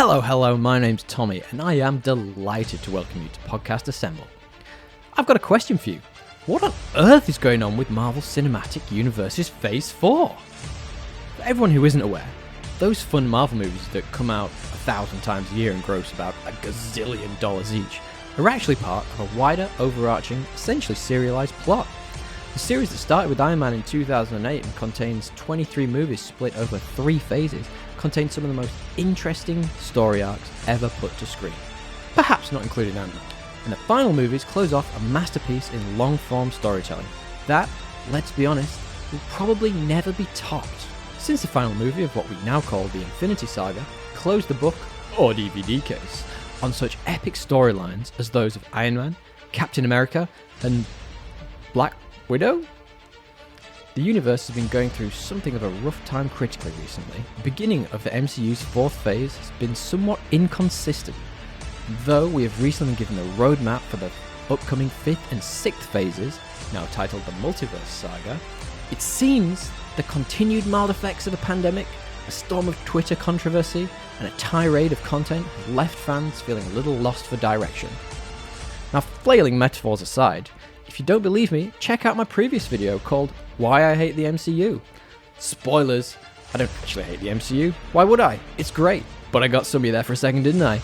Hello, my name's Tommy, and I am delighted to welcome you to Podcast Assemble. I've got a question for you. What on earth is going on with Marvel Cinematic Universe's Phase 4? For everyone who isn't aware, those fun Marvel movies that come out 1,000 times a year and gross about $1 gazillion each are actually part of a wider, overarching, essentially serialized plot. The series that started with Iron Man in 2008 and contains 23 movies split over 3 phases contains some of the most interesting story arcs ever put to screen. Perhaps not including Ant-Man. And the final movies close off a masterpiece in long-form storytelling that, let's be honest, will probably never be topped. Since the final movie of what we now call the Infinity Saga closed the book, or DVD case, on such epic storylines as those of Iron Man, Captain America, and Black Widow? The universe has been going through something of a rough time critically recently. The beginning of the MCU's 4th phase has been somewhat inconsistent, though we have recently given a roadmap for the upcoming 5th and 6th phases, now titled the Multiverse Saga. It seems the continued mild effects of the pandemic, a storm of Twitter controversy, and a tirade of content has left fans feeling a little lost for direction. Now, flailing metaphors aside, if you don't believe me, check out my previous video called Why I Hate the MCU. Spoilers, I don't actually hate the MCU. Why would I? It's great. But I got some of you there for a second, didn't I?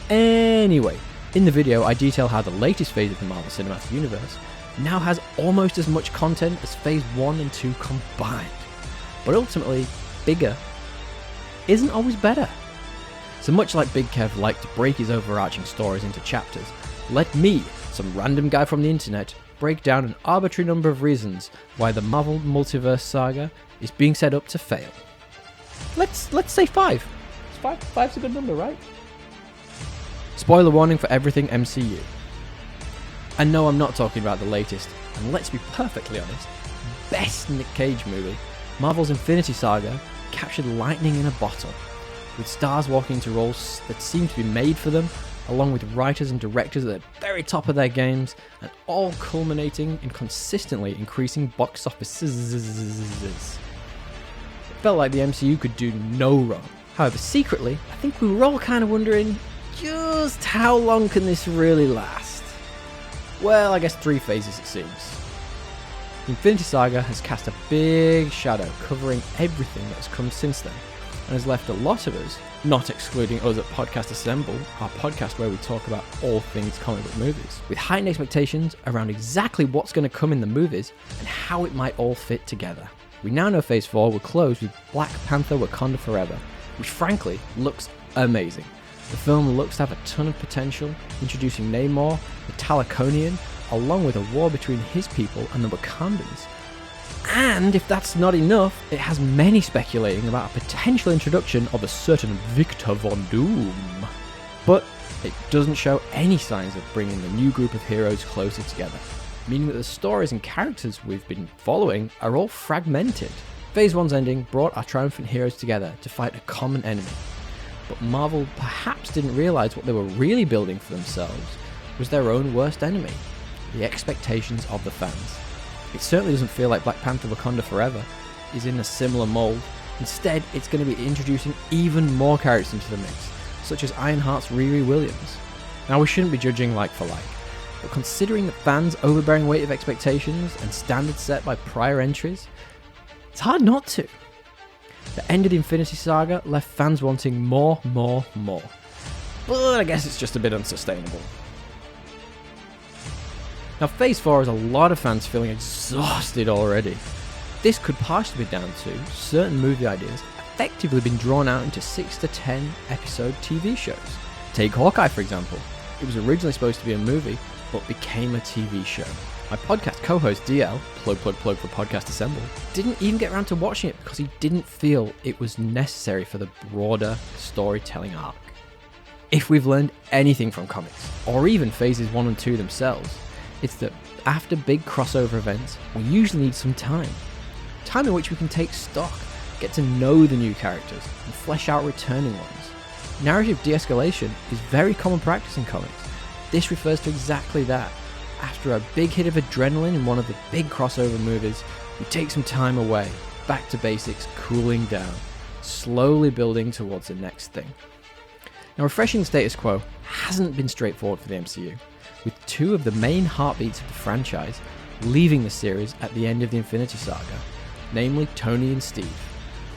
Anyway, in the video I detail how the latest phase of the Marvel Cinematic Universe now has almost as much content as Phase 1 and 2 combined. But ultimately, bigger isn't always better. So much like Big Kev liked to break his overarching stories into chapters, let me, some random guy from the internet, break down an arbitrary number of reasons why the Marvel Multiverse Saga is being set up to fail. Let's say 5. Five's a good number, right? Spoiler warning for everything MCU. And no, I'm not talking about the latest, and let's be perfectly honest, best Nick Cage movie. Marvel's Infinity Saga captured lightning in a bottle, with stars walking into roles that seem to be made for them, along with writers and directors at the very top of their games, and all culminating in consistently increasing box offices. It felt like the MCU could do no wrong. However, secretly, I think we were all kind of wondering, just how long can this really last? Well, I guess 3 phases it seems. The Infinity Saga has cast a big shadow covering everything that has come since then, and has left a lot of us, not excluding us at Podcast Assemble, our podcast where we talk about all things comic book movies, with heightened expectations around exactly what's going to come in the movies and how it might all fit together. We now know Phase 4 will close with Black Panther Wakanda Forever, which frankly looks amazing. The film looks to have a ton of potential, introducing Namor, the Talakonian, along with a war between his people and the Wakandans. And if that's not enough, it has many speculating about a potential introduction of a certain Victor Von Doom. But it doesn't show any signs of bringing the new group of heroes closer together, meaning that the stories and characters we've been following are all fragmented. Phase 1's ending brought our triumphant heroes together to fight a common enemy, but Marvel perhaps didn't realise what they were really building for themselves was their own worst enemy, the expectations of the fans. It certainly doesn't feel like Black Panther Wakanda Forever is in a similar mould. Instead, it's going to be introducing even more characters into the mix, such as Ironheart's Riri Williams. Now, we shouldn't be judging like for like, but considering the fans' overbearing weight of expectations and standards set by prior entries, it's hard not to. The end of the Infinity Saga left fans wanting more. But I guess it's just a bit unsustainable. Now, Phase 4 has a lot of fans feeling exhausted already. This could partially be down to certain movie ideas effectively being drawn out into 6 to 10 episode TV shows. Take Hawkeye, for example. It was originally supposed to be a movie, but became a TV show. My podcast co-host DL, plug for Podcast Assemble, didn't even get around to watching it because he didn't feel it was necessary for the broader storytelling arc. If we've learned anything from comics, or even Phases 1 and 2 themselves, it's that after big crossover events, we usually need some time. Time in which we can take stock, get to know the new characters, and flesh out returning ones. Narrative de-escalation is very common practice in comics. This refers to exactly that. After a big hit of adrenaline in one of the big crossover movies, we take some time away, back to basics, cooling down. slowly building towards the next thing. Now, refreshing the status quo hasn't been straightforward for the MCU, with two of the main heartbeats of the franchise leaving the series at the end of the Infinity Saga, namely Tony and Steve.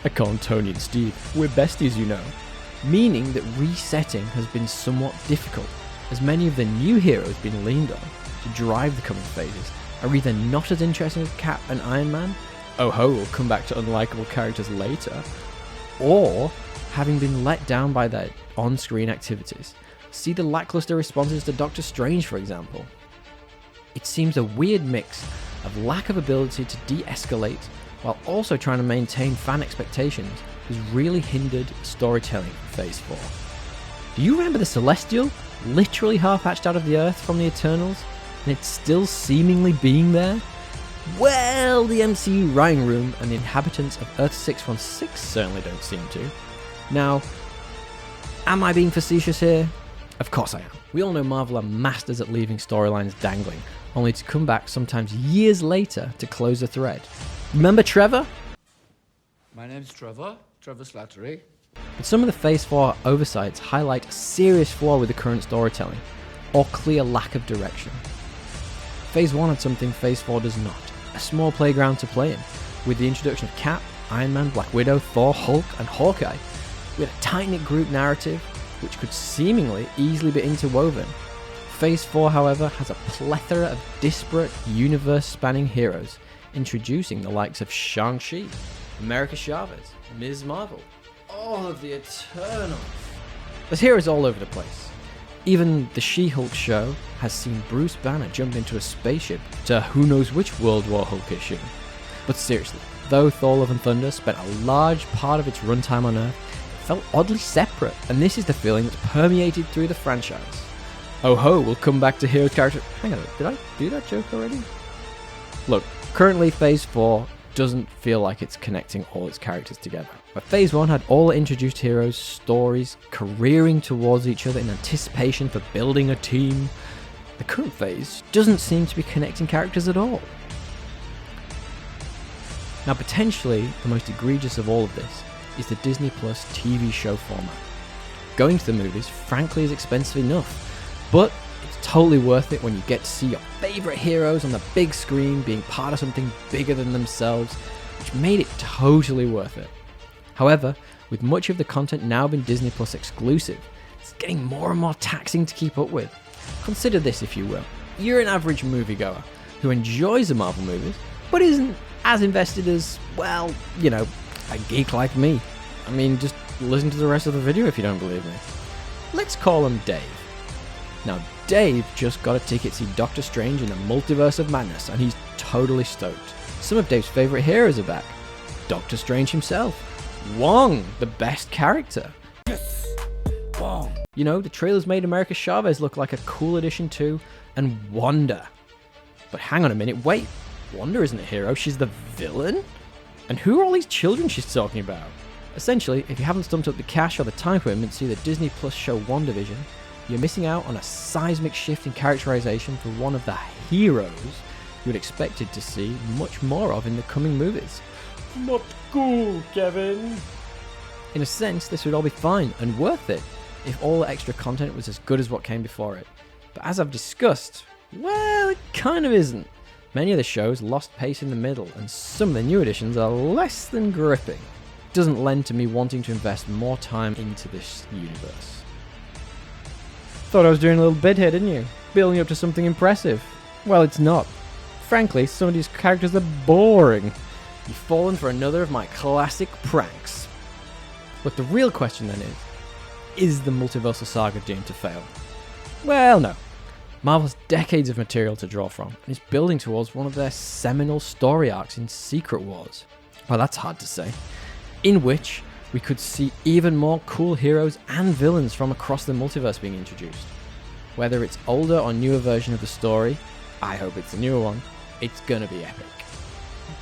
I call them Tony and Steve, we're besties, you know. Meaning that resetting has been somewhat difficult, as many of the new heroes being leaned on to drive the coming phases are either not as interesting as Cap and Iron Man, oh-ho will come back to unlikable characters later, or having been let down by their on-screen activities. See the lackluster responses to Doctor Strange, for example. It seems a weird mix of lack of ability to de-escalate while also trying to maintain fan expectations has really hindered storytelling for Phase 4. Do you remember the Celestial literally half-hatched out of the Earth from the Eternals, and it's still seemingly being there? Well, the MCU writing room and the inhabitants of Earth 616 certainly don't seem to. Now, am I being facetious here? Of course I am. We all know Marvel are masters at leaving storylines dangling, only to come back sometimes years later to close the thread. Remember Trevor? My name's Trevor Slattery. But some of the Phase 4 oversights highlight a serious flaw with the current storytelling, or clear lack of direction. Phase 1 had something Phase 4 does not, a small playground to play in, with the introduction of Cap, Iron Man, Black Widow, Thor, Hulk, and Hawkeye. We had a tight-knit group narrative, which could seemingly easily be interwoven. Phase 4, however, has a plethora of disparate, universe-spanning heroes, introducing the likes of Shang-Chi, America Chavez, Ms. Marvel, all of the Eternals. There's heroes all over the place. Even the She-Hulk show has seen Bruce Banner jump into a spaceship to who knows which World War Hulk issue. But seriously, though Thor Love and Thunder spent a large part of its runtime on Earth, it felt oddly separate, and this is the feeling that's permeated through the franchise. Oh ho, we'll come back to heroes' characters. Hang on, did I do that joke already? Look, currently Phase 4 doesn't feel like it's connecting all its characters together. But Phase 1 had all the introduced heroes' stories careering towards each other in anticipation for building a team. The current phase doesn't seem to be connecting characters at all. Now, potentially the most egregious of all of this is the Disney Plus TV show format. Going to the movies, frankly, is expensive enough, but it's totally worth it when you get to see your favourite heroes on the big screen being part of something bigger than themselves, which made it totally worth it. However, with much of the content now being Disney Plus exclusive, it's getting more and more taxing to keep up with. Consider this, if you will. You're an average moviegoer who enjoys the Marvel movies, but isn't as invested as, well, you know, a geek like me. I mean, just listen to the rest of the video if you don't believe me. Let's call him Dave. Now, Dave just got a ticket to see Doctor Strange in the Multiverse of Madness, and he's totally stoked. Some of Dave's favourite heroes are back. Doctor Strange himself. Wong, the best character. Yes! Wong! You know, the trailers made America Chavez look like a cool addition too, and Wanda. But hang on a minute, wait. Wanda isn't a hero, she's the villain? And who are all these children she's talking about? Essentially, if you haven't stumped up the cash or the time commitment to see the Disney Plus show WandaVision, you're missing out on a seismic shift in characterization for one of the heroes you would expected to see much more of in the coming movies. Not cool, Kevin. In a sense, this would all be fine and worth it if all the extra content was as good as what came before it. But as I've discussed, well, it kind of isn't. Many of the shows lost pace in the middle, and some of the new additions are less than gripping. It doesn't lend to me wanting to invest more time into this universe. Thought I was doing a little bit here, didn't you? Building up to something impressive. Well, it's not. Frankly, some of these characters are boring. You've fallen for another of my classic pranks. But the real question then is the Multiverse Saga doomed to fail? Well, no. Marvel has decades of material to draw from, and is building towards one of their seminal story arcs in Secret Wars. Well, that's hard to say. In which we could see even more cool heroes and villains from across the multiverse being introduced. Whether it's older or newer version of the story, I hope it's a newer one, it's gonna be epic.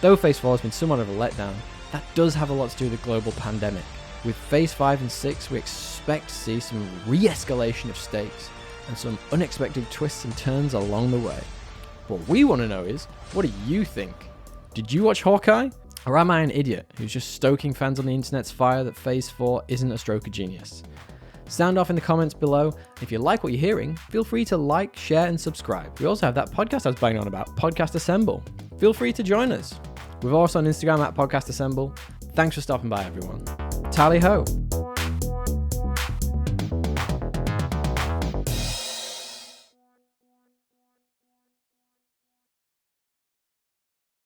Though Phase 4 has been somewhat of a letdown, that does have a lot to do with the global pandemic. With Phase 5 and 6, we expect to see some re-escalation of stakes and some unexpected twists and turns along the way. What we want to know is, what do you think? Did you watch Hawkeye? Or am I an idiot who's just stoking fans on the internet's fire that Phase 4 isn't a stroke of genius? Sound off in the comments below. If you like what you're hearing, feel free to like, share, and subscribe. We also have that podcast I was banging on about, Podcast Assemble. Feel free to join us. We're also on Instagram at Podcast Assemble. Thanks for stopping by, everyone. Tally ho!